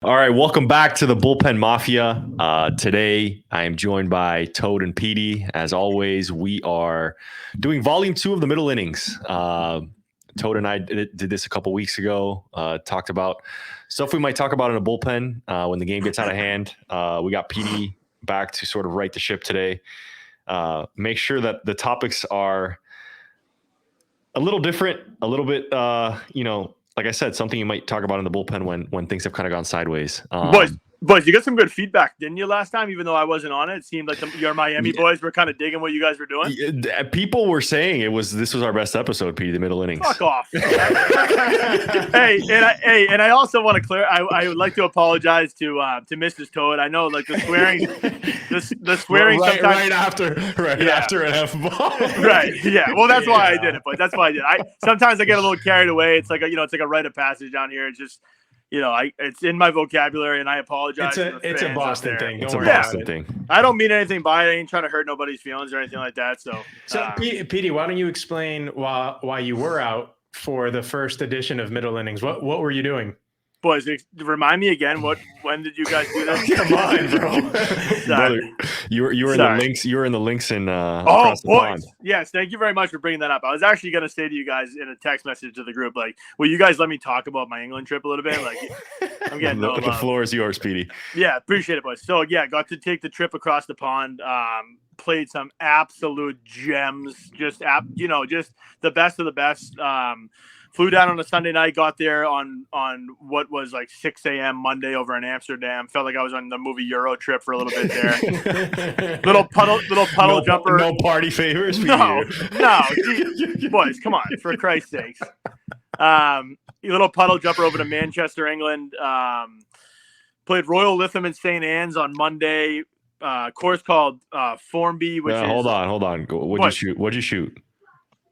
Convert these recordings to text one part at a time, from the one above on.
All right, welcome back to the Bullpen Mafia. Today, I am joined by Toad and Petey. As always, we are doing Volume 2 of the Middle Innings. Toad and I did this a couple weeks ago, talked about stuff we might talk about in a bullpen when the game gets out of hand. We got Petey back to sort of right the ship today. Make sure that the topics are a little different, a little bit, like I said, something you might talk about in the bullpen when things have kind of gone sideways. Boys, you got some good feedback, didn't you, last time? Even though I wasn't on it, it seemed like your Miami boys were kind of digging what you guys were doing. People were saying this was our best episode, Petey, the Middle Innings. Fuck off. And I also want to clear. I would like to apologize to Mrs. Toad. I know, like the swearing right, sometimes after an F-bomb. Right. Yeah. Well, that's why I did it. But that's why I did. Sometimes I get a little carried away. It's like a rite of passage down here. It's just. It's in my vocabulary, and I apologize. It's a Boston thing. It's a Boston thing. I don't mean anything by it. I ain't trying to hurt nobody's feelings or anything like that. So Petey, why don't you explain why you were out for the first edition of Middle Innings? What were you doing? Boys, remind me again. When did you guys do this? Come on, bro. Brother, you were in the links. You were in the links in across the pond. Yes, thank you very much for bringing that up. I was actually going to say to you guys in a text message to the group, like, will you guys let me talk about my England trip a little bit? Like, I'm getting the floor is yours, Petey. Yeah, appreciate it, boys. So yeah, got to take the trip across the pond. Played some absolute gems. Just the best of the best. Flew down on a Sunday night, got there on what was like 6 a.m. Monday over in Amsterdam. Felt like I was on the movie Euro Trip for a little bit there. little puddle jumper. No party favors for no, you. No. Boys, come on, for Christ's sakes. Little puddle jumper over to Manchester, England. Played Royal Lytham and St. Anne's on Monday. Course called Formby, which is... Hold on. What'd you shoot?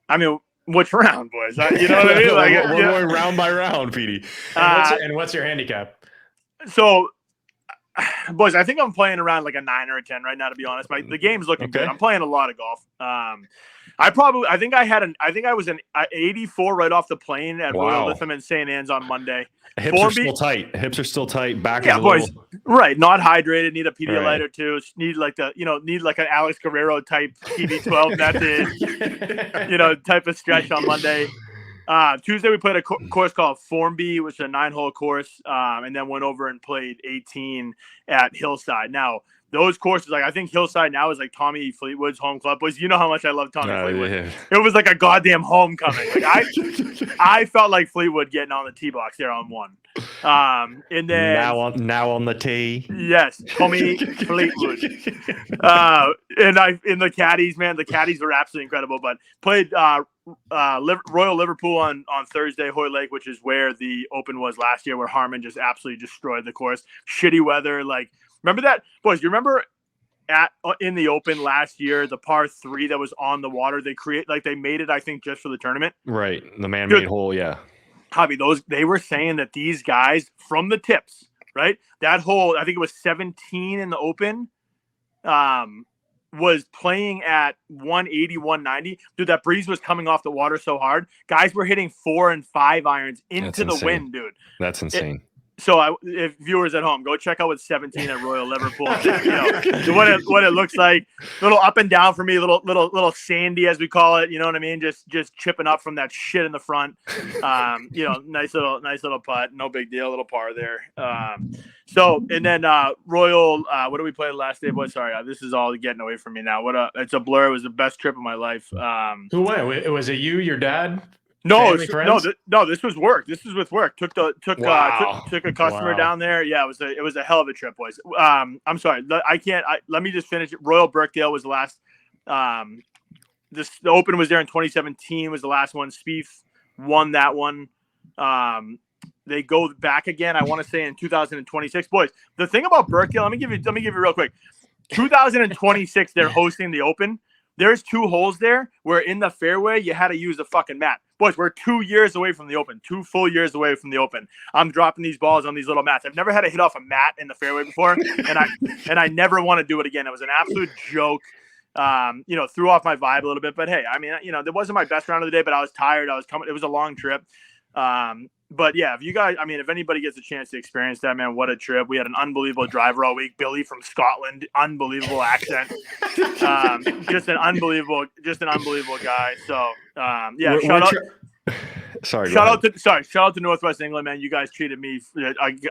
I mean... Which round, boys? You know what I mean? Like, we're going round by round, Petey. And what's your handicap? So, boys, I think I'm playing around like a 9 or a 10 right now. To be honest, the game's looking good. I'm playing a lot of golf. I think I was an 84 right off the plane at Royal Lytham and St. Anne's on Monday. Hips are still tight. Back is a boys. little... Right, not hydrated. Need a Pedialyte or two. Need like an Alex Guerrero type TB12 method. Type of stretch on Monday. Tuesday we played a course called Formby, which is a 9-hole course, and then went over and played 18 at Hillside. Now, those courses, like I think Hillside now is like Tommy Fleetwood's home club. Boys, you know how much I love Tommy Fleetwood. Yeah. It was like a goddamn homecoming. Like I felt like Fleetwood getting on the tee box there on one. And then now on the tee. Yes, Tommy Fleetwood. And the caddies, man, the caddies were absolutely incredible. But played Royal Liverpool on Thursday, Hoy Lake, which is where the Open was last year, where Harman just absolutely destroyed the course. Shitty weather, like. Remember that, boys? You remember in the Open last year, the par 3 that was on the water? They made it, I think, just for the tournament. Right, the man-made hole, yeah. Javi, they were saying that these guys from the tips, right? That hole, I think it was 17 in the Open, was playing at 180, 190. Dude, that breeze was coming off the water so hard. Guys were hitting 4 and 5 irons into the wind, dude. That's insane. So, if viewers at home, go check out what's 17 at Royal Liverpool. What it looks like, little up and down for me, little sandy as we call it. You know what I mean? Just chipping up from that shit in the front. Nice little putt, no big deal, little par there. And then Royal. What did we play last day, boy? Sorry, this is all getting away from me now. It's a blur. It was the best trip of my life. Who went? Was it you, your dad? No, this was work. This was with work. Took a customer down there. Yeah, it was a hell of a trip, boys. I'm sorry, let me just finish. Royal Birkdale was the last. The Open was there in 2017. Was the last one. Spieth won that one. They go back again. I want to say in 2026, boys. The thing about Birkdale, let me give you real quick. 2026, they're hosting the Open. There's 2 holes there where in the fairway you had to use a fucking mat. Boys, we're 2 years away from the Open. 2 full years away from the Open. I'm dropping these balls on these little mats. I've never had to hit off a mat in the fairway before, and I never want to do it again. It was an absolute joke. Threw off my vibe a little bit. But hey, I mean, it wasn't my best round of the day, but I was tired. I was coming. It was a long trip. But yeah, if you guys, I mean, if anybody gets a chance to experience that, man, what a trip. We had an unbelievable driver all week. Billy from Scotland, unbelievable accent. Just an unbelievable guy. So, yeah, shout out. Shout out to Northwest England, man. You guys treated me,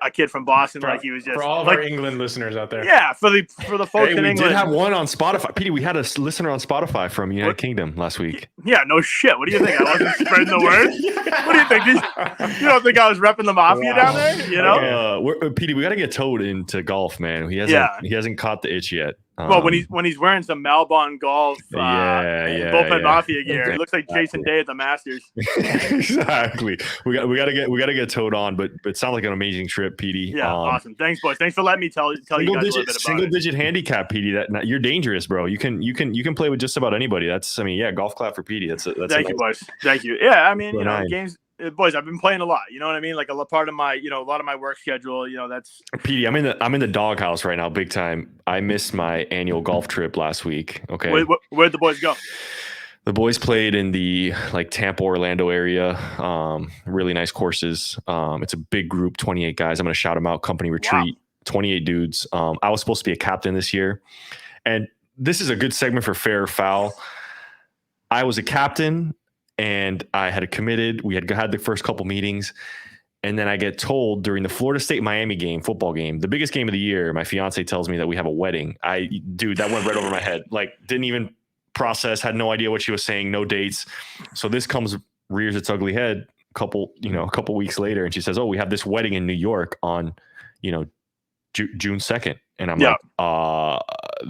a kid from Boston, like he was just for all of our England listeners out there. Yeah, for the folks in England. We did have one on Spotify. Petey, we had a listener on Spotify from United Kingdom last week. Yeah, no shit. What do you think? I wasn't spreading the word? What do you think? You don't think I was repping the Mafia down there? You know, Petey, we got to get Toad into golf, man. He hasn't caught the itch yet. Well, when he's wearing some Malbon golf, bullpen Mafia gear, it looks like Jason Day at the Masters. Exactly. We got to get Toad on, but it sounds like an amazing trip, Petey. Yeah, awesome. Thanks, boys. Thanks for letting me tell you guys a little bit about single digit handicap, Petey. That you're dangerous, bro. You can play with just about anybody. Golf clap for Petey. Thank you, boys. Thank you. Yeah, I mean, games. Boys, I've been playing a lot. You know what I mean? Like a part of my, a lot of my work schedule. That's Petey. I'm in the doghouse right now, big time. I missed my annual golf trip last week. Okay, where'd the boys go? The boys played in the Tampa, Orlando area. Really nice courses. It's a big group, 28 guys. I'm going to shout them out. Company retreat, 28 dudes. I was supposed to be a captain this year, and this is a good segment for fair or foul. I was a captain. And I had committed. We had the first couple meetings, and then I get told during the Florida State Miami game, football game, the biggest game of the year. My fiance tells me that we have a wedding. That went right over my head. Didn't even process. Had no idea what she was saying. No dates. So this rears its ugly head. A couple weeks later, and she says, "Oh, we have this wedding in New York on, June 2nd." And I'm like,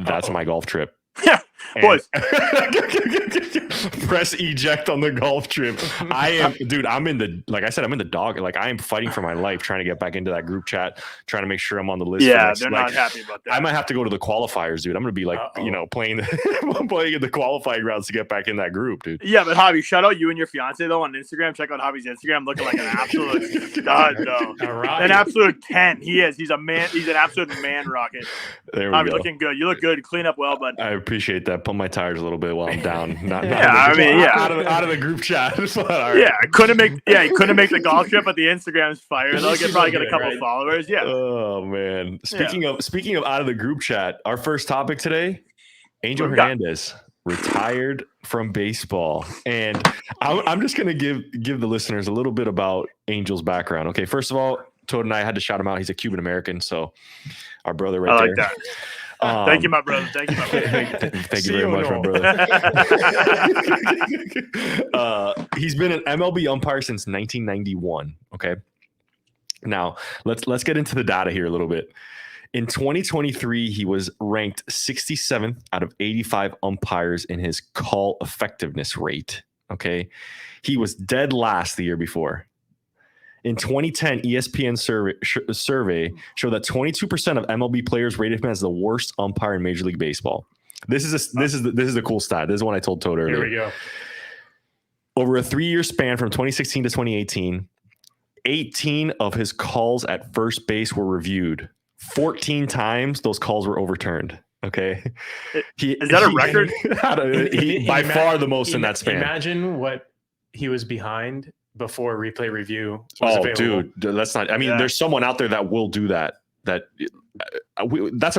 "That's my golf trip." Yeah, boys. Press eject on the golf trip. I'm in the dog. I am fighting for my life, trying to get back into that group chat, trying to make sure I'm on the list. Yeah, they're not happy about that. I might have to go to the qualifiers, dude. I'm going to be playing in the qualifying rounds to get back in that group, dude. Yeah, but Javi, shout out you and your fiance though on Instagram. Check out Javi's Instagram, looking like an absolute stud, though. An absolute 10. He is. He's a man. He's an absolute man rocket. There we Javi, go. Looking good. You look good. Clean up well, bud. I appreciate that. Pump my tires a little bit while I'm down. Out of the group chat. Right. Yeah, he couldn't make the golf trip, but the Instagram's fire. They'll probably get a couple followers. Yeah. Oh man. Speaking of out of the group chat, our first topic today, Angel Hernandez retired from baseball, and I'm just gonna give the listeners a little bit about Angel's background. Okay, first of all, Toad and I had to shout him out. He's a Cuban American, so our brother right there. That. Thank you, my brother. Thank you very much, my brother. He's been an MLB umpire since 1991. Okay. Now let's get into the data here a little bit. In 2023, he was ranked 67th out of 85 umpires in his call effectiveness rate. Okay. He was dead last the year before. In 2010, ESPN survey showed that 22% of MLB players rated him as the worst umpire in Major League Baseball. This is the cool stat. This is one I told Toad earlier. Here we go. Over a 3-year span from 2016 to 2018, 18 of his calls at first base were reviewed. 14 times those calls were overturned. Okay, is that a record? By far the most in that span. Imagine what he was behind before replay review was available. Dude, that's not. I mean, there's someone out there that will do that. That's a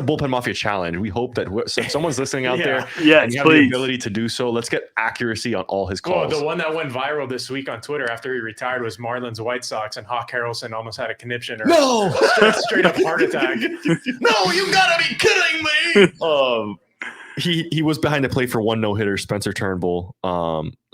bullpen mafia challenge. We hope that if someone's listening out there, and you have the ability to do so, let's get accuracy on all his calls. The one that went viral this week on Twitter after he retired was Marlins White Sox, and Hawk Harrelson almost had a conniption or straight up heart attack. No, you gotta be kidding me. He was behind the plate for one no-hitter, Spencer Turnbull.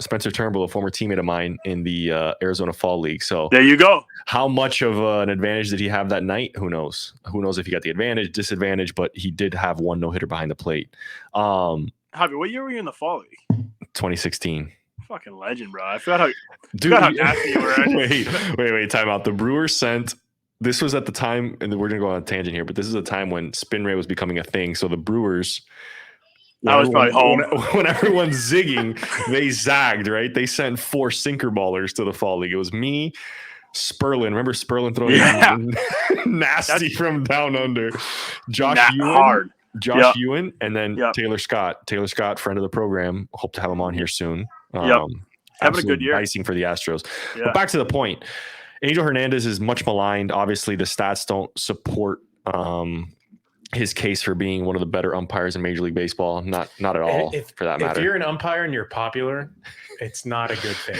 Spencer Turnbull, a former teammate of mine in the Arizona Fall League. So there you go. How much of an advantage did he have that night? Who knows? Who knows if he got the advantage, disadvantage, but he did have one no-hitter behind the plate. Javi, what year were you in the Fall League? 2016. Fucking legend, bro. I forgot how nasty you were. Wait, time out. The Brewers sent... This was at the time, and we're going to go on a tangent here, but this is a time when spin rate was becoming a thing. So the Brewers... I was probably home. When everyone's zigging, they zagged, right? They sent 4 sinker ballers to the Fall League. It was me, Sperlin. Remember Sperlin throwing nasty from down under? Josh Ewan, and then Taylor Scott. Taylor Scott, friend of the program. Hope to have him on here soon. Having a good year. Icing for the Astros. But back to the point. Angel Hernandez is much maligned. Obviously, the stats don't support his case for being one of the better umpires in Major League Baseball. Not at all, for that matter. If you're an umpire and you're popular, it's not a good thing.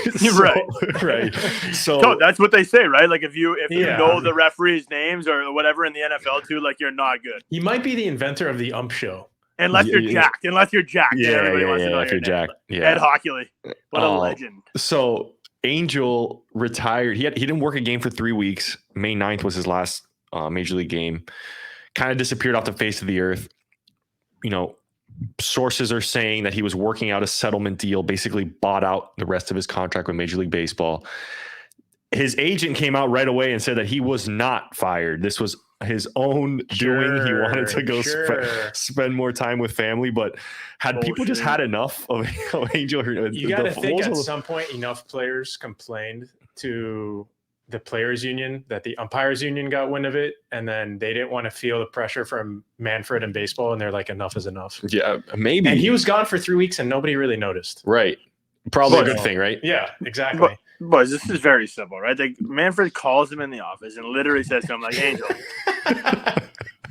Right. So that's what they say, right? Like if you know the referees' names or whatever in the NFL too, like you're not good. You might be the inventor of the ump show. Unless you're jacked. Unless you're jacked. Yeah, everybody wants to know if you're jacked. Yeah. Ed Hockley. What a legend. So Angel retired. He didn't work a game for 3 weeks. May 9th was his last Major League game. Kind of disappeared off the face of the earth. You know, sources are saying that he was working out a settlement deal, basically bought out the rest of his contract with Major League Baseball. His agent came out right away and said that he was not fired. This was his own doing. He wanted to go spend more time with family, but had people just had enough of Angel Hernandez? You got to think at some point enough players complained to the players union that the umpires union got wind of it, and then they didn't want to feel the pressure from Manfred and baseball, and they're like, enough is enough. Yeah, maybe. And he was gone for 3 weeks and nobody really noticed. Right. Probably a good thing, right? Yeah, exactly. Boys, this is very simple, right? Like Manfred calls him in the office and literally says to him, like, Angel,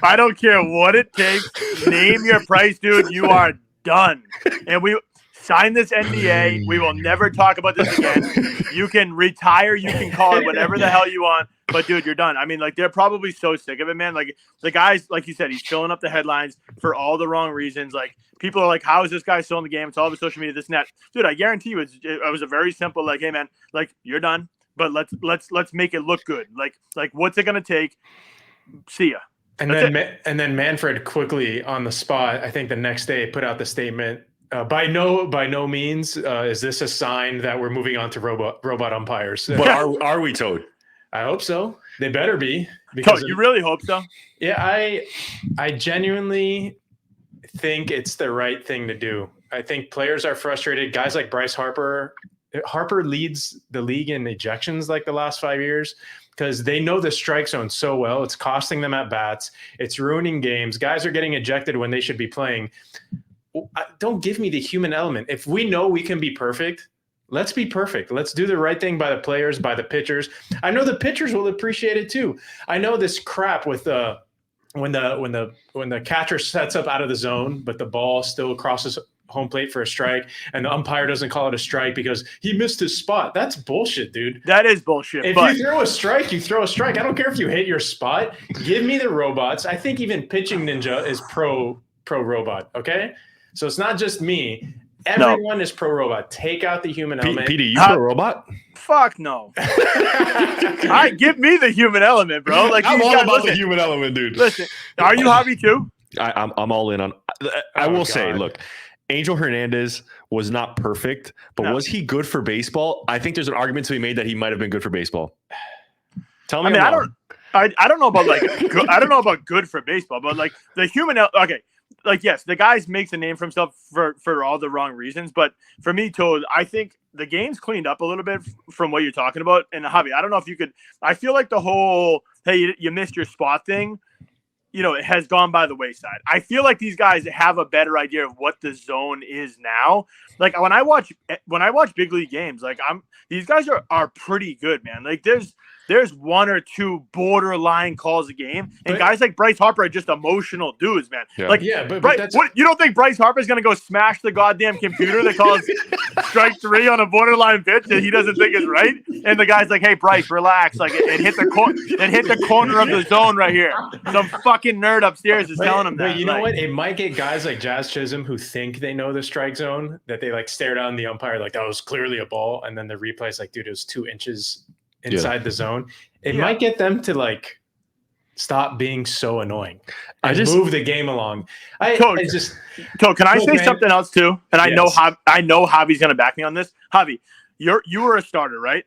I don't care what it takes. Name your price, dude. You are done. And we sign this NDA. We will never talk about this again. You can retire. You can call it whatever the hell you want. But, dude, you're done. I mean, like, they're probably so sick of it, man. Like, the guy's, like you said, he's filling up the headlines for all the wrong reasons. Like, people are like, how is this guy still in the game? It's all over social media, this and that. Dude, I guarantee you it was a very simple, like, hey, man, like, you're done. But let's make it look good. Like what's it going to take? See ya. And then Manfred quickly on the spot, I think the next day, put out the statement, by no means is this a sign that we're moving on to robot umpires. But are we, Toad? I hope so. They better be. Because you really hope so? Yeah, I genuinely think it's the right thing to do. I think players are frustrated. Guys like Bryce Harper leads the league in ejections like the last 5 years because they know the strike zone so well. It's costing them at bats. It's ruining games. Guys are getting ejected when they should be playing. Don't give me the human element. If we know we can be perfect, let's be perfect. Let's do the right thing by the players, by the pitchers. I know the pitchers will appreciate it too. I know this crap with when the catcher sets up out of the zone, but the ball still crosses home plate for a strike, and the umpire doesn't call it a strike because he missed his spot. That's bullshit, dude. That is bullshit. If you throw a strike, you throw a strike. I don't care if you hit your spot. Give me the robots. I think even Pitching Ninja is pro robot. Okay, so it's not just me. Everyone is pro robot. Take out the human element. Petey, you pro robot? Fuck no. Give me the human element, bro. Like I'm all about the human element, dude. Listen, are you Javi too? I'm all in on. I will say, look, Angel Hernandez was not perfect, but was he good for baseball? I think there's an argument to be made that he might have been good for baseball. Tell me. I don't know about like good, I don't know about good for baseball, but like the human. Okay. Like, yes, the guy makes a name for himself for all the wrong reasons. But for me, Toad, I think the game's cleaned up a little bit from what you're talking about. And Javi, I don't know if you could – I feel like the whole, hey, you missed your spot thing, you know, it has gone by the wayside. I feel like these guys have a better idea of what the zone is now. Like, when I watch big league games, like these guys are pretty good, man. Like, there's one or two borderline calls a game, and guys like Bryce Harper are just emotional dudes, man. Yeah. Like, but that's you don't think Bryce Harper is gonna go smash the goddamn computer that calls strike 3 on a borderline pitch that he doesn't think is right? And the guy's like, "Hey, Bryce, relax. Like, it hit the corner of the zone right here." Some fucking nerd upstairs is telling him that. But you know what? It might get guys like Jazz Chisholm who think they know the strike zone, that they like stare down the umpire like that was clearly a ball, and then the replay's like, dude, it was 2 inches inside the zone. It might get them to like stop being so annoying and move the game along. Toad, can I say something else too? And yes. I know Javi's gonna back me on this. Javi, you were a starter, right?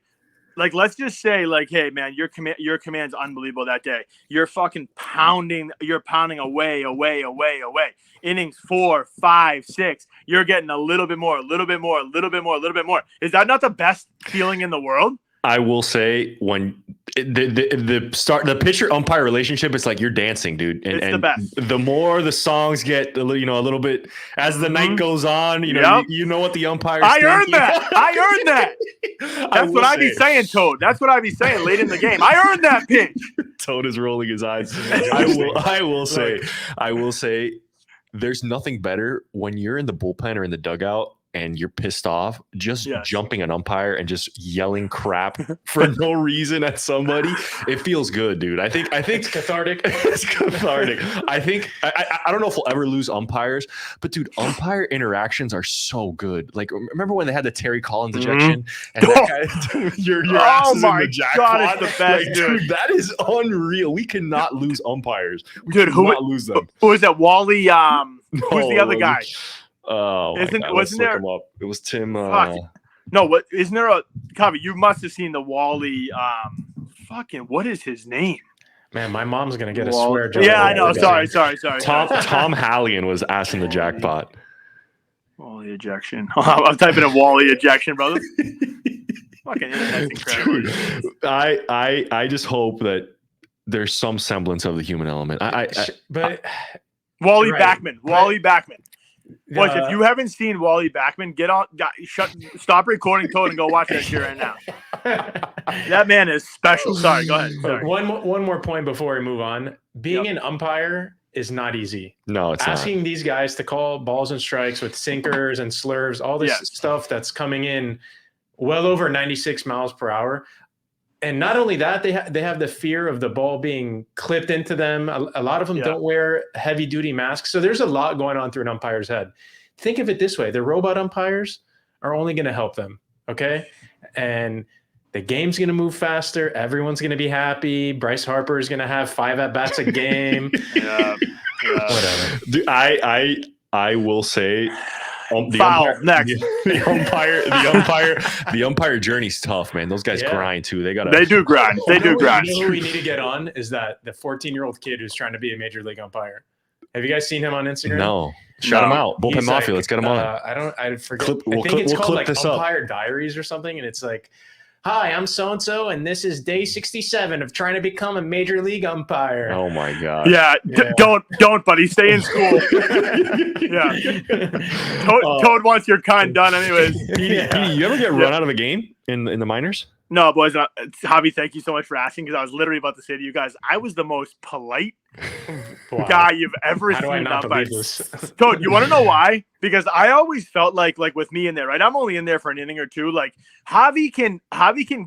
Like, let's just say, like, hey man, your command's unbelievable that day. You're fucking pounding. You're pounding away. Innings 4, 5, 6. You're getting a little bit more. Is that not the best feeling in the world? I will say when the pitcher umpire relationship is like you're dancing, dude. It's the best. The more the songs get, a little bit as the night goes on, you know what the umpire. I earned that. That's what I be saying, Toad. That's what I be saying late in the game. I earned that pitch. Toad is rolling his eyes. I will say, there's nothing better when you're in the bullpen or in the dugout and you're pissed off, just jumping an umpire and just yelling crap for no reason at somebody. It feels good, dude. I think it's cathartic. It's cathartic. I don't know if we'll ever lose umpires, but dude, umpire interactions are so good. Like, remember when they had the Terry Collins ejection and that guy, your ass is in the jackpot? God, it's the best, dude. That is unreal. We cannot lose umpires. Who lose them? Who is that? Wally. Who's the other guy? Oh, wasn't there? Him up. It was Tim. No, what isn't there a Javi? You must have seen the Wally. What is his name? Man, my mom's gonna get a swear jar. Yeah, I know. Sorry. Tom Hallion was assing the jackpot. Wally ejection. I'm typing in Wally ejection, brother. Fucking internet's incredible. Dude, I just hope that there's some semblance of the human element. But Wally Backman. Wally Backman. Boys, if you haven't seen Wally Backman, stop recording Toad and go watch that shit right now. That man is special. Sorry, go ahead. Sorry. One more point before we move on. Being an umpire is not easy. No, it's asking these guys to call balls and strikes with sinkers and slurves, all this stuff that's coming in well over 96 miles per hour. And not only that, they have the fear of the ball being clipped into them. A lot of them don't wear heavy-duty masks. So there's a lot going on through an umpire's head. Think of it this way. The robot umpires are only going to help them, okay? And the game's going to move faster. Everyone's going to be happy. Bryce Harper is going to have 5 at-bats a game. Whatever. Dude, I will say... The umpire journey's tough, man. Those guys grind too. They do grind. You know who we need to get on is the 14-year-old kid who's trying to be a major league umpire. Have you guys seen him on Instagram? No. Shout him out. Bullpen Mafia. Let's get him on. I forget. I think it's called like Umpire Diaries or something, and it's like, hi, I'm so-and-so, and this is day 67 of trying to become a major league umpire. Oh, my God. Yeah. Don't, buddy. Stay in school. Toad wants your kind done anyways. Petey, you ever get run out of a game in the minors? No, boys. Javi, thank you so much for asking, because I was literally about to say to you guys, I was the most polite guy you've ever seen. I not believe this? Toad, you want to know why? Because I always felt like with me in there, right? I'm only in there for an inning or two. Like Javi can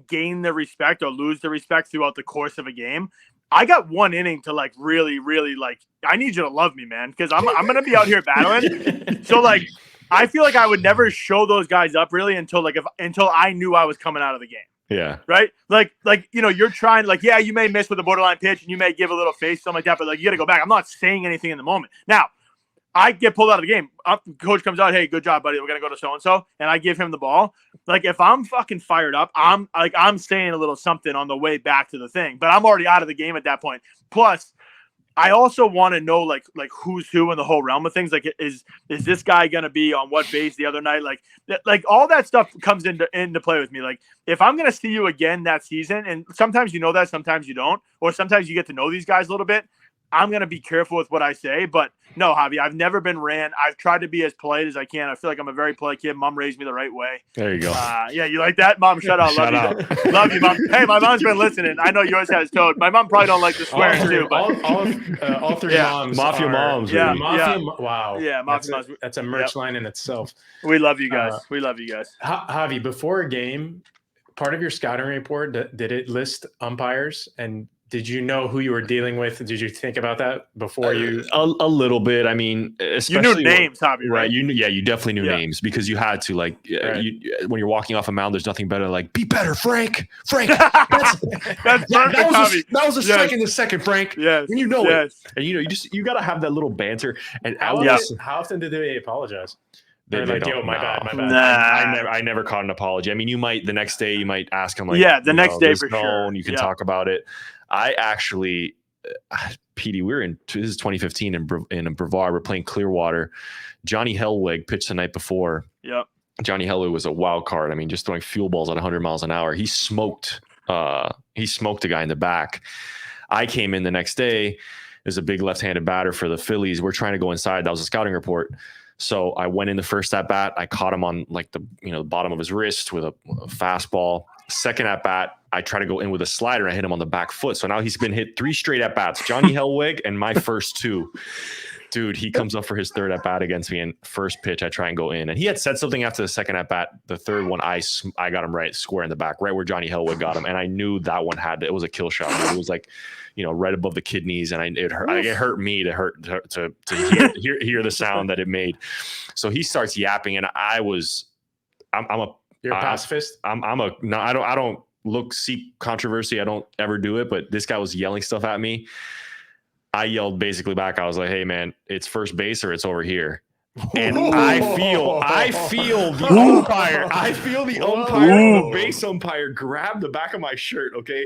gain the respect or lose the respect throughout the course of a game. I got one inning to really, really I need you to love me, man, because I'm gonna be out here battling. So I feel like I would never show those guys up really until I knew I was coming out of the game. Yeah. Right. You're trying, you may miss with a borderline pitch and you may give a little face, something like that, but you got to go back. I'm not saying anything in the moment. Now, I get pulled out of the game. Coach comes out, hey, good job, buddy. We're going to go to so-and-so. And I give him the ball. If I'm fucking fired up, I'm saying a little something on the way back to the thing, but I'm already out of the game at that point. Plus, I also want to know who's who in the whole realm of things. Is this guy gonna be on what base the other night? All that stuff comes into play with me. If I'm gonna see you again that season, and sometimes you know that, sometimes you don't, or sometimes you get to know these guys a little bit, I'm gonna be careful with what I say. But no, Javi, I've never been ran. I've tried to be as polite as I can. I feel like I'm a very polite kid. Mom raised me the right way. There you go. You like that, Mom? Shut up. Love you. Love you, Mom. Hey, my mom's been listening. I know yours has Toad. My mom probably don't like the swearing too. But all three moms, Mafia moms. Yeah, Mafia. Wow. Yeah, Mafia moms. That's a merch line in itself. We love you guys. We love you guys. Javi, before a game, part of your scouting report, did it list umpires? And did you know who you were dealing with? Did you think about that before you? A little bit. I mean, especially you knew names, Javi, right? You definitely knew names because you had to. When you're walking off a mound, there's nothing better. Be better, Frank. Frank. That was a strike in the second, Frank. Yes. And you know it. And you got to have that little banter. And how often did they apologize? They don't. My bad. Nah. I never caught an apology. I mean, the next day you might ask him the next day for sure. And you can talk about it. I actually, Petey, this is 2015 in Brevard. We're playing Clearwater. Johnny Hellweg pitched the night before. Yep. Johnny Hellwood was a wild card. I mean, just throwing fuel balls at 100 miles an hour. He smoked a guy in the back. I came in the next day. There's a big left-handed batter for the Phillies. We're trying to go inside. That was a scouting report. So I went in the first at bat. I caught him on like the bottom of his wrist with a fastball. Second at bat, I try to go in with a slider. I hit him on the back foot. So now he's been hit 3 straight at bats. Johnny Hellwig and my first 2. Dude, he comes up for his third at bat against me, and first pitch I try and go in. And he had said something after the second at bat. The third one, I got him right square in the back, right where Johnny Hellwood got him. And I knew that one it was a kill shot. It was like, right above the kidneys, and it hurt me to hear the sound that it made. So he starts yapping, and You're a pacifist? I don't seek controversy. I don't ever do it, but this guy was yelling stuff at me. I yelled basically back. I was like, "Hey man, it's first base or it's over here." And I feel the umpire. I feel the umpire, the base umpire, grab the back of my shirt. Okay,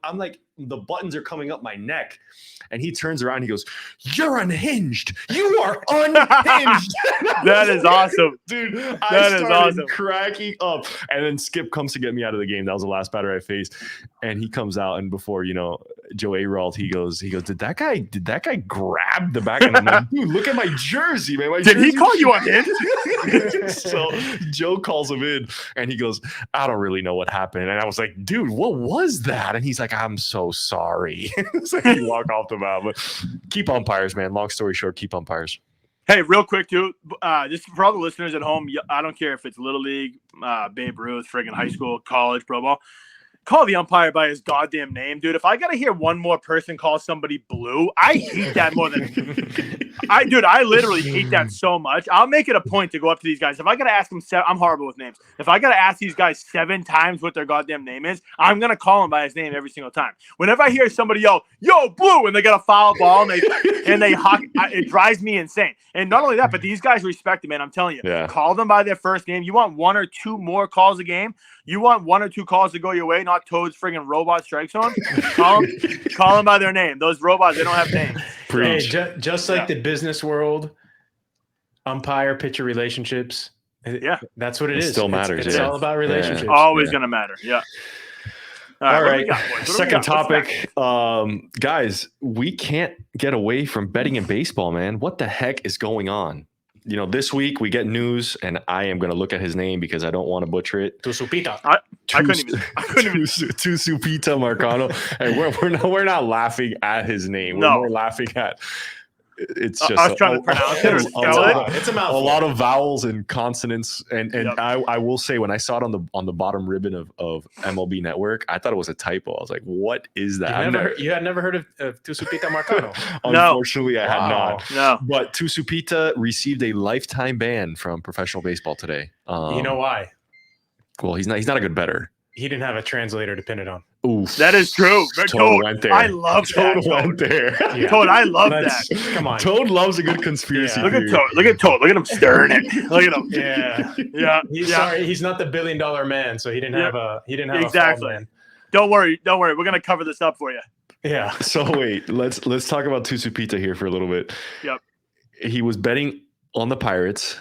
I'm like, the buttons are coming up my neck, and he turns around. And he goes, "You're unhinged. You are unhinged." That is awesome, dude. That is awesome. Cracking up, and then Skip comes to get me out of the game. That was the last batter I faced, and he comes out, and before Joe Aralt, he goes, did that guy grab the back? And I'm like, dude, look at my jersey, man. Did he call you unhinged? So Joe calls him in, and he goes, I don't really know what happened. And I was like, dude, what was that? And he's like, I'm so sorry. It's like you walk off the mound. But keep umpires, man. Long story short, keep umpires. Hey, real quick, too. Just for all the listeners at home, I don't care if it's Little League, Babe Ruth, friggin' high school, college, pro ball. Call the umpire by his goddamn name, dude. If I gotta hear one more person call somebody blue, I hate that more than I literally hate that so much. I'll make it a point to go up to these guys. If I gotta ask them, I'm horrible with names. If I gotta ask these guys 7 times what their goddamn name is, I'm gonna call him by his name every single time. Whenever I hear somebody yell, "Yo, blue," and they got a foul ball and they hawk, it drives me insane. And not only that, but these guys respect it, man. I'm telling you, Call them by their first name. You want 1 or 2 more calls a game. You want 1 or 2 calls to go your way, not Toad's friggin' robot strike zone. Call them by their name. Those robots, they don't have names. Hey, just like the business world, umpire-pitcher relationships. Yeah, that's what it is. Still matters. It's all about relationships. Yeah. Always gonna matter. Yeah. All right. Second topic, guys. We can't get away from betting in baseball, man. What the heck is going on? This week we get news, and I am going to look at his name because I don't want to butcher it. Tucupita. I couldn't even. Tucupita Marcano. And we're not laughing at his name. We're more laughing at. It's just I was trying to pronounce it or spell it. It's a mouthful. A lot of vowels and consonants, and I will say, when I saw it on the bottom ribbon of MLB Network, I thought it was a typo. I was like, "What is that?" You had never heard of Tucupita Marcano? Unfortunately, I had not. No, but Tucupita received a lifetime ban from professional baseball today. You know why? Well, he's not a good bettor. He didn't have a translator to pin it on. Oof. That is true. Toad went there. I love Toad that. went there. Yeah. Toad, I love that. Come on. Toad loves a good conspiracy. Look at Toad. Look at Toad. Look at him stirring it. Look at him. Yeah. Sorry, he's not the $1 billion man, so he didn't have a exactly. Man. Don't worry. We're gonna cover this up for you. Yeah. So wait, let's talk about Tucupita here for a little bit. Yep. He was betting on the Pirates.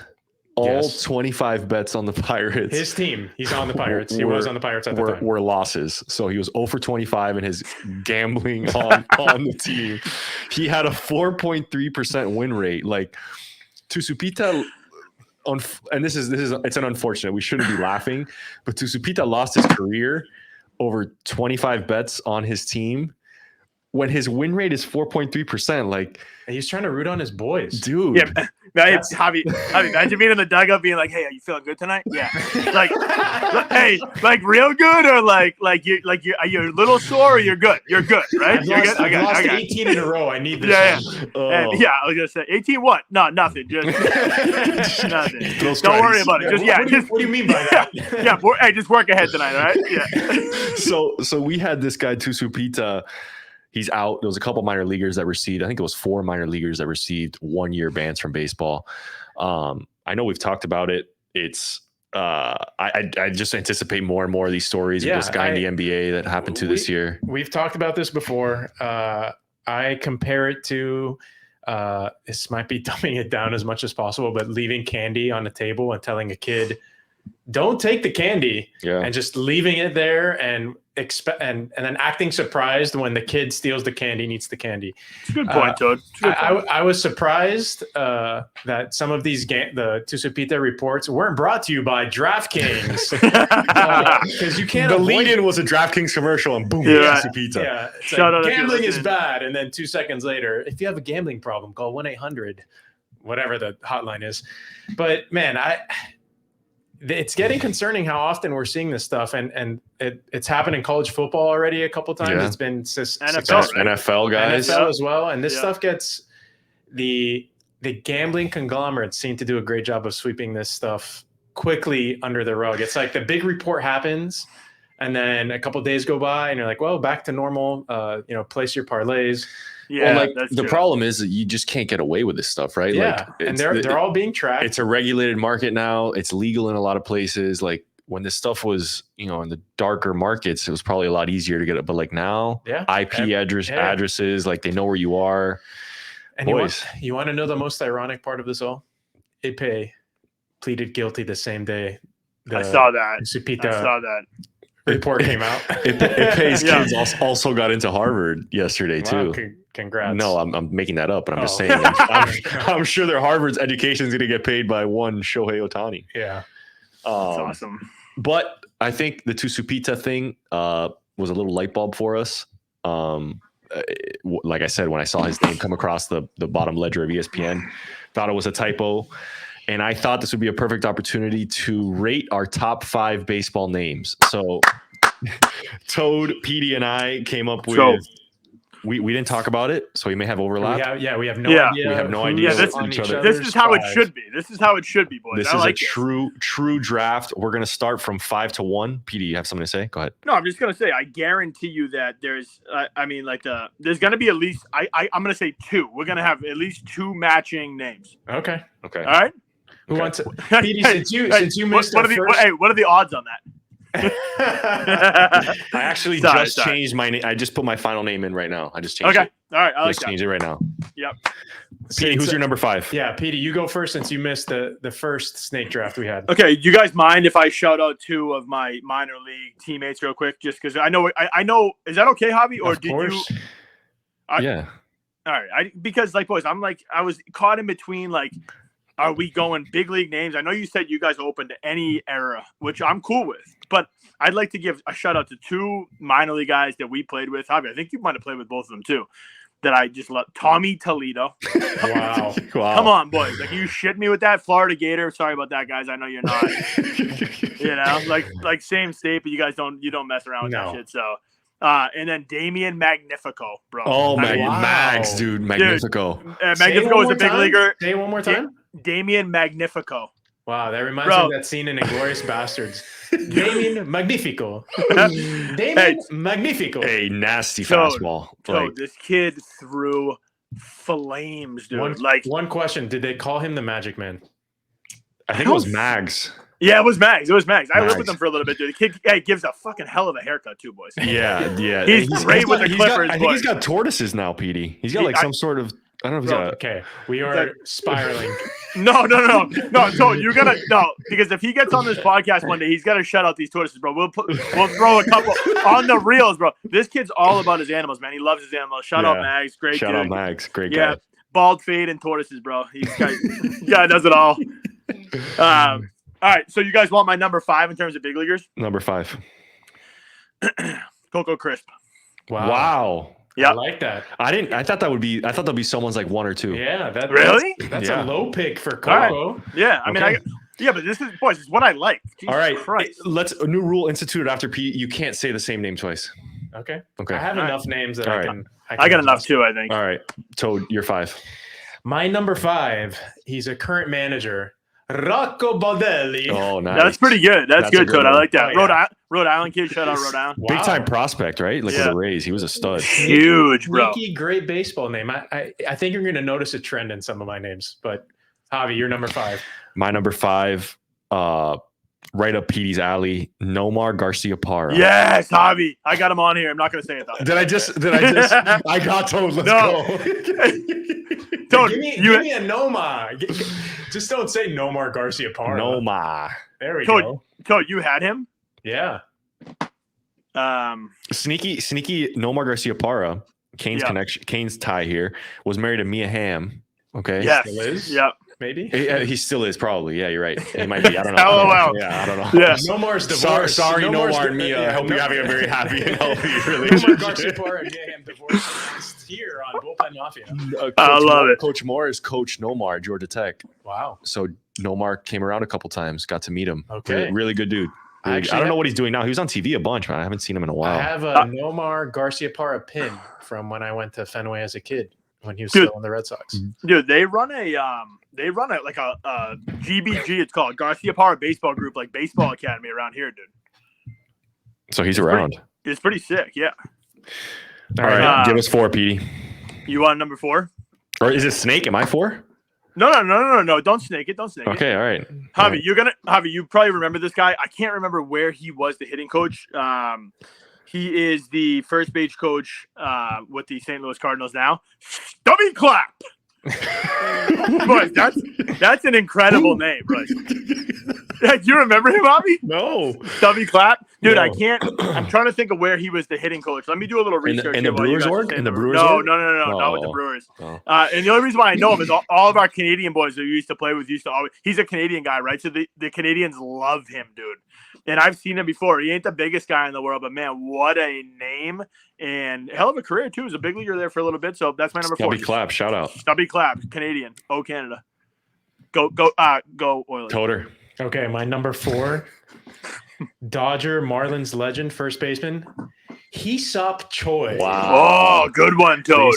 All 25 bets on the Pirates. His team. He's on the Pirates. He was on the Pirates at the time. Were losses. So he was 0 for 25 in his gambling on the team. He had a 4.3% win rate. Like Tucupita, and this is it's an unfortunate. We shouldn't be laughing, but Tucupita lost his career over 25 bets on his team when his win rate is 4.3%. Like, he's trying to root on his boys, dude. Yeah. Javi, imagine being in the dugout being like, "Hey, are you feeling good tonight?" Yeah. Like, hey, like real good, or like you're a little sore, or you're good. You're good, right? I've lost 18 in a row. I need this. Yeah. I was gonna say 18. What? No, nothing. Just nothing. Don't worry about it. What do you mean by that? Hey, just work ahead tonight, all right? Yeah. So we had this guy Tucupita. He's out. There was a couple minor leaguers that received, I think it was 4 minor leaguers that received 1-year bans from baseball. I know we've talked about it. It's I just anticipate more and more of these stories of this guy in the NBA that happened to this year. We've talked about this before. I compare it to this might be dumbing it down as much as possible, but leaving candy on the table and telling a kid, don't take the candy, and just leaving it there and then acting surprised when the kid steals the candy and eats the candy. It's a good point, Toad. I was surprised that some of these the Tucupita reports weren't brought to you by DraftKings, because you can't. The lead-in was a DraftKings commercial, and boom, Tucupita. Yeah, it's like, gambling is bad, and then 2 seconds later, if you have a gambling problem, call 1-800, whatever the hotline is. But man, it's getting concerning how often we're seeing this stuff, and it's happened in college football already a couple times. It's been NFL guys, NFL as well, and this stuff gets the gambling conglomerates seem to do a great job of sweeping this stuff quickly under the rug. It's like the big report happens, and then a couple days go by, and you're like, well, back to normal. Place your parlays. Yeah, well, the problem is that you just can't get away with this stuff, right? Yeah, and they're all being tracked. It's a regulated market now. It's legal in a lot of places. Like when this stuff was, in the darker markets, it was probably a lot easier to get it. But like now, IP addresses, like they know where you are. And boys, you want to know the most ironic part of this all? Ipe pleaded guilty the same day. I saw that. I saw that. Report came out. Ipe's kids also got into Harvard yesterday too. Congrats. No, I'm making that up, but I'm just saying. I'm sure their Harvard's education is going to get paid by one Shohei Ohtani. Yeah, that's awesome. But I think the Tucupita thing was a little light bulb for us. Like I said, when I saw his name come across the bottom ledger of ESPN, thought it was a typo. And I thought this would be a perfect opportunity to rate our top 5 baseball names. So Toad, Petey, and I came up with. We didn't talk about it, so we may have overlap. We have no idea. We have no idea. This is how it should be. This is how it should be, boys. This is a true draft. We're going to start from 5 to 1. Petey, you have something to say? Go ahead. No, I'm just going to say, I guarantee you that there's, there's going to be at least, I'm going to say 2. We're going to have at least 2 matching names. Okay. All right. Who wants it? Petey, since you missed what are the odds on that? I actually changed my name. I just put my final name in right now. I just changed it. Okay. All right. I like that. Change it right now. Yep. Petey, who's your number 5? Yeah, Petey, you go first since you missed the first snake draft we had. Okay. You guys mind if I shout out 2 of my minor league teammates real quick? Just because I know. Is that okay, Javi? Or did you? Yeah. All right. Because boys, I was caught in between are we going big league names? I know you said you guys are open to any era, which I'm cool with. But I'd like to give a shout out to 2 minor league guys that we played with. Javi, I think you might have played with both of them too. That I just love. Tommy Toledo. Wow. Come on, boys. You shit me with that Florida Gator. Sorry about that, guys. I know you're not. Same state, but you guys don't mess around with that shit. So. And then Damian Magnifico, bro. Oh, Mags, dude. Magnifico. Magnifico is a big leaguer. Say it one more time. Damian Magnifico. Wow, that reminds me of that scene in Inglourious Bastards. Damian Magnifico. Damian Magnifico. A nasty fastball. This kid threw flames, dude. One question: did they call him the Magic Man? I think it was Mags. Yeah, it was Mags. I lived with him for a little bit, dude. The kid gives a fucking hell of a haircut too, boys. Yeah. He's great with the Clippers. I think he's got tortoises now, Petey. He's got some sort of. I don't know if he's got. Okay, we are spiraling. No. So you're gonna because if he gets on this podcast one day, he's gotta shut out these tortoises, bro. We'll throw a couple on the reels, bro. This kid's all about his animals, man. He loves his animals. Shout out Mags, great. Shout dude. out Mags, great guy. Yeah, bald fade and tortoises, bro. Guy does it all. All right, so you guys want my number 5 in terms of big leaguers? Number 5. Coco Crisp. Wow. Yeah, I like that. I thought that'd be someone's 1 or 2. Yeah, that's a low pick for Coco. Right. Yeah, I mean, but this is what I like. Jesus all right, Christ. Let's a new rule instituted after P. You can't say the same name twice. Okay. I have enough names that I got enough too, I think. All right, Toad, you're 5. My number 5. He's a current manager. Rocco Baldelli. Oh, nice. That's pretty good. That's good, Toad. I like that. Oh, yeah. Rhode Island kid. Shout out Rhode Island. Big time prospect, right? With the Rays. He was a stud. Huge, bro. Sneaky, great baseball name. I think you're going to notice a trend in some of my names. But, Javi, you're number 5. My number 5, right up Petey's alley. Nomar Garciaparra. Yes, Javi. I got him on here. I'm not going to say it though. Did I just? I got Toad. Let's go. Toad, give me a Nomar. Just don't say Nomar Garciaparra. Nomar. There we go. Toad, you had him? Yeah. Sneaky Nomar Garciaparra. Kane's tie here was married to Mia Hamm. Okay. Yes. Still is? Yep. Maybe. He still is probably. Yeah, you're right. He might be. I don't know. LOL. Yeah, I don't know. Yeah. Nomar's divorced. Sorry, Nomar's Nomar and Mia. yeah, I hope you're having a very happy and healthy Nomar relationship. Garciaparra and Mia Hamm divorced here on Bullpen Mafia. I love it. Coach Moore is Coach Nomar, Georgia Tech. Wow. So Nomar came around a couple times. Got to meet him. Okay. Really good dude. I don't know what he's doing now. He was on TV a bunch, man. I haven't seen him in a while. I have a Nomar Garciaparra pin from when I went to Fenway as a kid when he was still on the Red Sox. Dude, they run like a GBG. It's called Garciaparra Baseball Group, like baseball academy around here, dude. So he's around. It's pretty sick, yeah. All right, give us 4, Petey. You want number 4? Or is it Snake? Am I 4? No. Don't snake it. Okay, all right. Javi, you probably remember this guy. I can't remember where he was the hitting coach. He is the first base coach with the St. Louis Cardinals now. Stubby Clapp. Boys, that's an incredible name, boys. Do you remember him, Javi? No. Stubby Clapp? Dude, No. I'm trying to think of where he was the hitting coach. Let me do a little research. In the Brewers org? No, No, not with the Brewers. Oh. And the only reason why I know him is all of our Canadian boys that we used to play with he's a Canadian guy, right? So the Canadians love him, dude. And I've seen him before. He ain't the biggest guy in the world, but man, what a name and hell of a career too. He was a big leaguer there for a little bit. So that's my number 4. Stubby Clapp, shout out. Stubby Clapp, Canadian. Oh, Canada. Go Oilers. Toter. Okay, my number 4, Dodger Marlins legend, first baseman, Hee-Seop Choi. Wow. Oh, good one, Toad.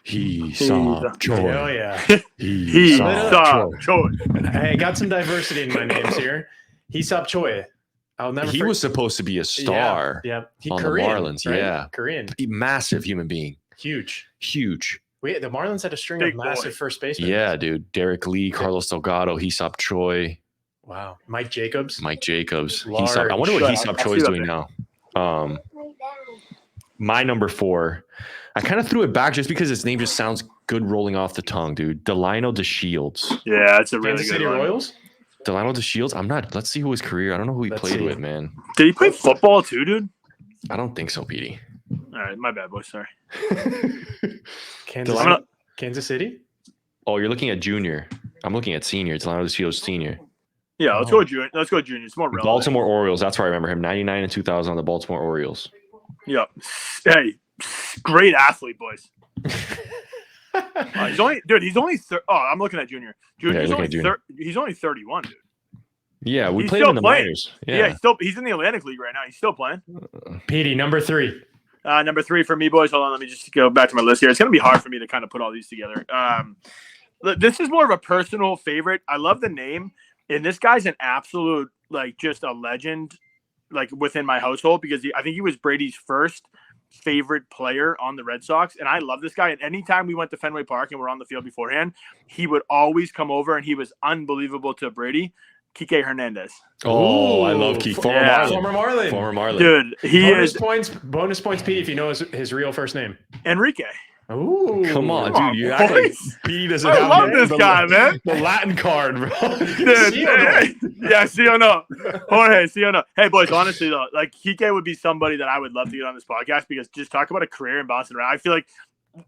Hee-Seop Choi. Hell yeah. Hee-Seop Choi. Hey, I got some diversity in my names here. Hee-Seop Choi. I'll never He was supposed to be a star Yeah. He on Korean, the Marlins. right? Yeah. Korean. Massive human being. Huge. Wait, The Marlins had a string Big of massive boy. first basemen. Yeah, dude. Derek Lee, Carlos Delgado, Hee-Seop Choi, Wow. Mike Jacobs. Mike Jacobs. Large. I wonder what Hee-Seop I Choi see is that doing now. My number 4, I kind of threw it back just because his name just sounds good rolling off the tongue, dude. Delino DeShields. Yeah, that's a really Kansas good City one. Royals? Delino DeShields. Let's see who his career. I don't know who he Let's played see. with, man. Did he play football too, dude? I don't think so, Petey. All right, my bad, boy. Sorry. Kansas City? Oh, you're looking at junior. I'm looking at senior. Delino DeShields senior. Yeah, let's go junior. Let's go junior. It's more relevant. Baltimore Orioles. That's where I remember him. 99 and 2000 on the Baltimore Orioles. Yep. Hey, great athlete, boys. He's only. I'm looking at junior. Yeah, He's looking only at junior. He's only 31, dude. Yeah, we He's played him still in the playing. minors. Yeah, he's in the Atlantic League right now. He's still playing. Petey, number 3. Number 3 for me, boys. Hold on, let me just go back to my list here. It's gonna be hard for me to kind of put all these together. This is more of a personal favorite. I love the name, and this guy's an absolute just a legend, within my household because I think he was Brady's first favorite player on the Red Sox, and I love this guy. And anytime we went to Fenway Park and were on the field beforehand, he would always come over, and he was unbelievable to Brady. Kike Hernandez. Oh, I love Keith. Former Marlin. Dude, he bonus is bonus points, Petey, if you know his real first name. Enrique. Ooh. Come on, dude. You act like Petey doesn't I have love this guy, man. the Latin card, bro. Dude, yeah, see or no. Jorge, see or no. Hey, boys, honestly, though, Kike would be somebody that I would love to get on this podcast because just talk about a career in bouncing around. I feel like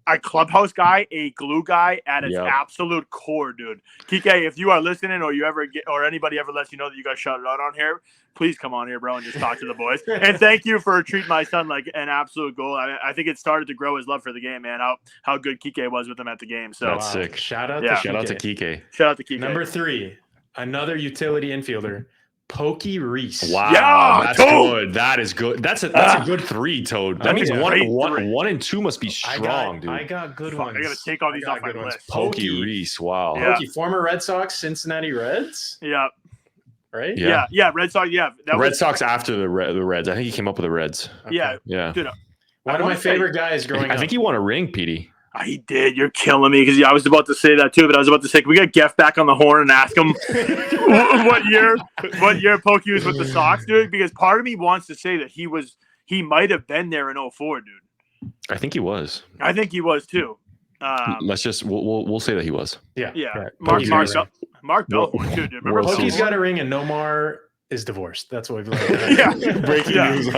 a clubhouse guy, a glue guy at its absolute core, dude. Kike, if you are listening or you ever get, or anybody ever lets you know that you got shouted out on here, please come on here, bro, and just talk to the boys. And thank you for treating my son like an absolute goal. I think it started to grow his love for the game, man. How good Kike was with him at the game. So That's sick. Shout out Yeah. to Shout out to Kike. Kike. shout out to Kike. Number 3, another utility infielder, Pokey Reese. Wow, Yeah, that's Toad. good. That is good. That's a good 3, Toad. That Oh, means yeah. one and 2 must be strong, dude. I got good Fuck, ones. I gotta take all these I got off my good ones. list. Pokey Reese. Wow. Yeah. Pokey, former Red Sox, Cincinnati Reds, Yeah. right? Yeah. Red Sox. Yeah, Red Sox after the Reds. I think he came up with the Reds. Yeah, Okay. Yeah. dude. One of my favorite guys growing I up. think he won a ring, Petey. He did. You're killing me because I was about to say that too, but I was about to say, can we get Geff back on the horn and ask him what year Pokey was with the Sox, dude? Because part of me wants to say that he might have been there in 2004, dude. I think he was. I think he was too. We'll say that he was. Yeah. Yeah. Right. Mark Bellhorn too, dude. Remember Pokey's got a ring and Nomar is divorced. That's what we've learned. Breaking news on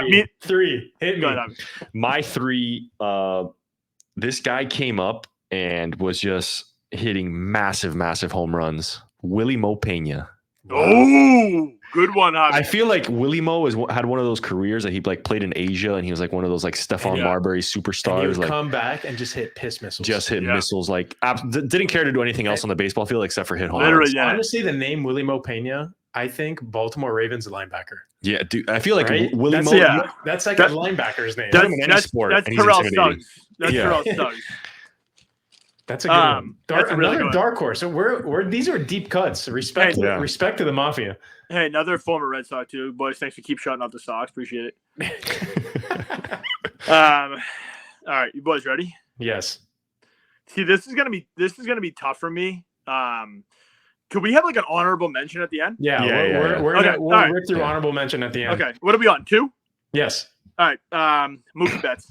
me 3. Hit me. My 3, this guy came up and was just hitting massive home runs. Willie Mo Pena. Oh, good one, Javi. I feel like Willie Mo had one of those careers that he played in Asia, and he was like one of those Stephon Marbury superstars. And he would come back and just hit piss missiles. Just hit missiles. Didn't care to do anything else on the baseball field except for hit home runs. Literally, honestly, the name Willie Mo Pena, I think Baltimore Ravens linebacker. Yeah, dude. I feel like Willie Mo. That's like a linebacker's name. That's Terrell Suggs. That's Terrell Suggs. That's a good one. Another dark horse. So these are deep cuts. Respect to the Mafia. Hey, another former Red Sox too, boys. Thanks for keep shutting out the Sox. Appreciate it. All right, you boys ready? Yes. See, this is gonna be tough for me. Could we have an honorable mention at the end? We'll rip through honorable mention at the end. Okay, what are we on? 2? Yes. All right. Mookie Betts.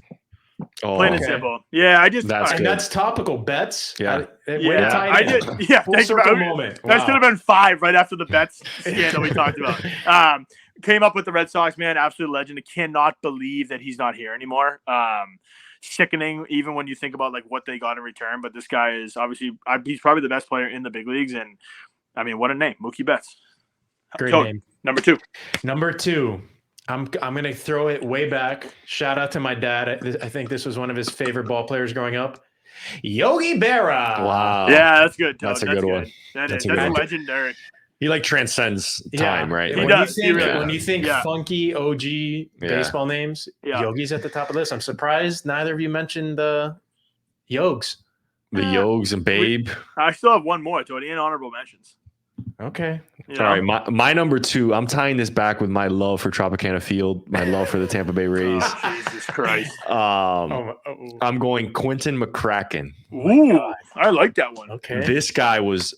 Oh, plain and simple. Yeah, that's topical. Betts. Yeah. I did. Yeah. Full circle moment. That should have been 5 right after the Betts scandal we talked about. Came up with the Red Sox, man. Absolute legend. I cannot believe that he's not here anymore. Sickening, even when you think about what they got in return. But this guy is obviously he's probably the best player in the big leagues, and I mean, what a name, Mookie Betts. Great name. Number 2. Number 2. I'm going to throw it way back. Shout out to my dad. I think this was one of his favorite ball players growing up. Yogi Berra. Wow. Yeah, that's good, Toad. That's a good one. That's legendary. He transcends time, right? He does. When you think funky OG baseball names, Yogi's at the top of the list. I'm surprised neither of you mentioned the Yogs. The Yogs and Babe. I still have one more, Toad, in honorable mentions. Okay. Sorry, my number 2. I'm tying this back with my love for Tropicana Field, my love for the Tampa Bay Rays. Jesus Christ. I'm going Quentin McCracken. Ooh, I like that one. Okay. This guy was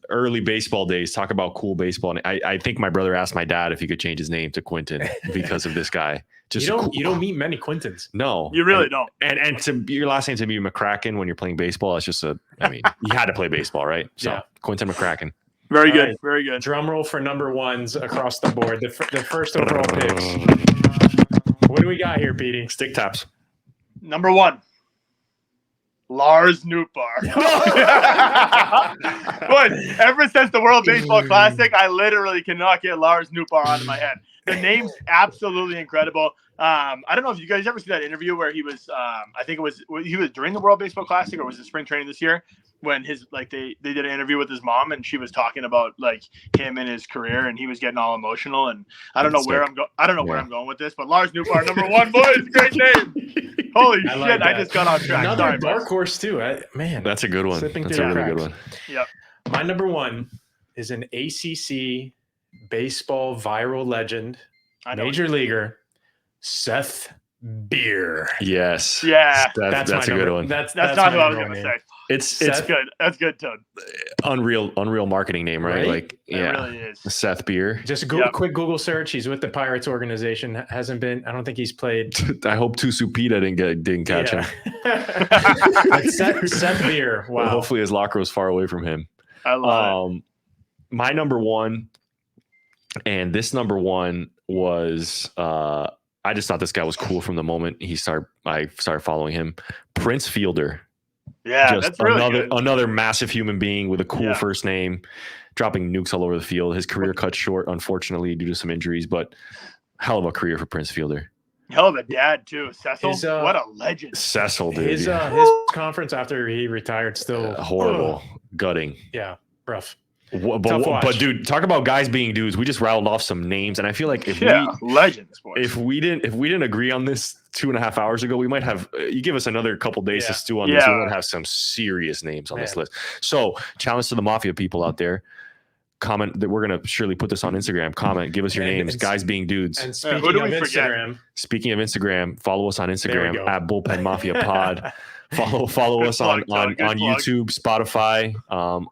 early baseball days. Talk about cool baseball. And I think my brother asked my dad if he could change his name to Quentin because of this guy. You don't meet many Quintins. No, you really don't. And to your last name to be McCracken when you're playing baseball, it's just you had to play baseball, right? So Quentin McCracken. Very good. Very good. Drum roll for number 1s across the board. The first overall picks. What do we got here, Petey? Stick taps. Number 1. Lars Nootbaar. But ever since the World Baseball Classic, I literally cannot get Lars Nootbaar out of my head. The name's absolutely incredible. I don't know if you guys ever see that interview where he was. I think he was during the World Baseball Classic, or was it spring training this year? When they did an interview with his mom, and she was talking about him and his career, and he was getting all emotional. And I don't know where I'm going. I don't know where I'm going with this, but Lars Nootbaar, number 1, boys, great name. Holy shit! I just got off track. Another dark horse too. Man, that's a good one. That's a really good one. Yep. My number 1 is an ACC baseball viral legend, major leaguer, Seth Beer. Yes. Yeah. That's a good one. That's not who I was going to say. It's good. That's good, Toad. Unreal marketing name, right? It really is. Seth Beer. Just a quick Google search. He's with the Pirates organization. Hasn't been. I don't think he's played. I hope Tucupita didn't catch him. Seth Beer. Wow. Well, hopefully his locker was far away from him. I love it. My number 1, and this number 1 was. I just thought this guy was cool from the moment I started following him. Prince Fielder. Yeah, just that's really good. Another massive human being with a cool first name, dropping nukes all over the field. His career cut short, unfortunately, due to some injuries, but hell of a career for Prince Fielder. Hell of a dad too, Cecil. What a legend. Cecil, dude. His conference after he retired still horrible, gutting. Yeah, rough. But dude, talk about guys being dudes. We just rattled off some names, and I feel like legends. Boys. If we didn't agree on this 2.5 hours ago, we might have. You give us another couple days to stew on this. We might have some serious names on this list. So, challenge to the Mafia people out there: comment that we're going to surely put this on Instagram. Comment, give us your names, guys being dudes. And speaking who do of we forget? Instagram, follow us on Instagram at Bullpen Mafia Pod. Follow Good us plug, on Todd. Good plug. YouTube, Spotify.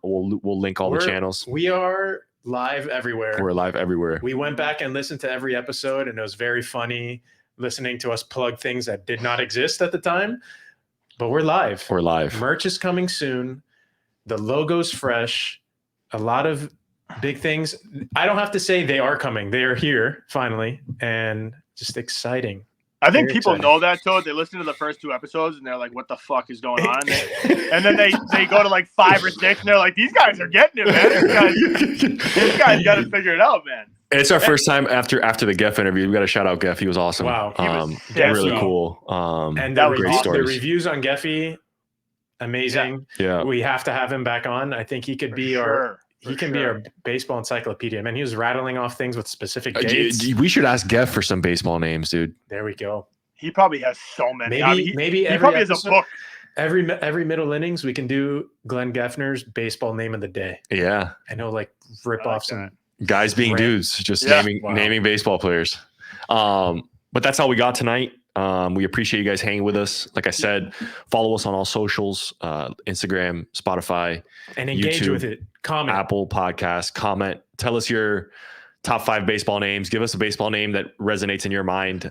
We'll link all the channels. We are live everywhere. We're live everywhere. We went back and listened to every episode, and it was very funny listening to us plug things that did not exist at the time. But we're live. We're live. Merch is coming soon. The logo's fresh. A lot of big things. I don't have to say they are coming. They are here finally, and just exciting. I think Very people exciting. know that, Toad. They listen to the first 2 episodes and they're like, "What the fuck is going on?" And then they go to like 5 or 6 and they're like, "These guys are getting it, man. These guys got to figure it out, man." And it's our first time after the Geff interview. We got to shout out Geff. He was awesome. Wow, he was really definitely- cool. And that the, was great awesome. the stories. reviews on Geffy, amazing. Yeah. We have to have him back on. I think he could be be our baseball encyclopedia. Man, he was rattling off things with specific dates. We should ask Geff for some baseball names, dude. There we go. He probably has so many. Maybe he every probably has a episode- book. Every middle innings, we can do Glenn Geffner's baseball name of the day. Yeah. I know, like rip I like off some. Guys being Right. dudes, just Yeah. naming baseball players. But that's all we got tonight. We appreciate you guys hanging with us. Like I said, follow us on all socials, Instagram, Spotify, And engage YouTube, with it. Comment. Apple Podcasts. Comment. Tell us your top 5 baseball names. Give us a baseball name that resonates in your mind.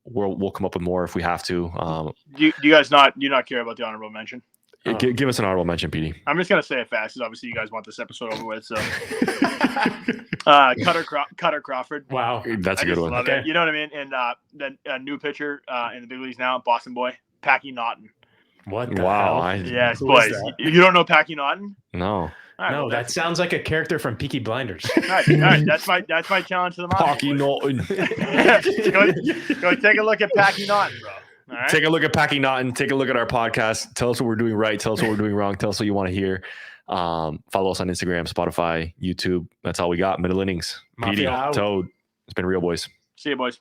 We'll come up with more if we have to. Do you guys not care about the honorable mention? Give us an honorable mention, Petey. I'm just gonna say it fast because obviously you guys want this episode over with. So, Cutter Crawford. Wow. That's a I good just one. love Okay. it. You know what I mean? And then a new pitcher in the big leagues now, Boston boy, Packy Naughton. What the Wow. hell? Yes, Who boys. is that? You don't know Packy Naughton? No. All right, No, well, that sounds like a character from Peaky Blinders. all right. That's my challenge to the Mafia. Packy Norton. Go take a look at Packy Naughton, bro. All right. Take a look at Packy Naughton. Take a look at our podcast. Tell us what we're doing right. Tell us what we're doing wrong. Tell us what you want to hear. Follow us on Instagram, Spotify, YouTube. That's all we got. Middle Innings. Mafia Petey, out. Toad. It's been real, boys. See you, boys.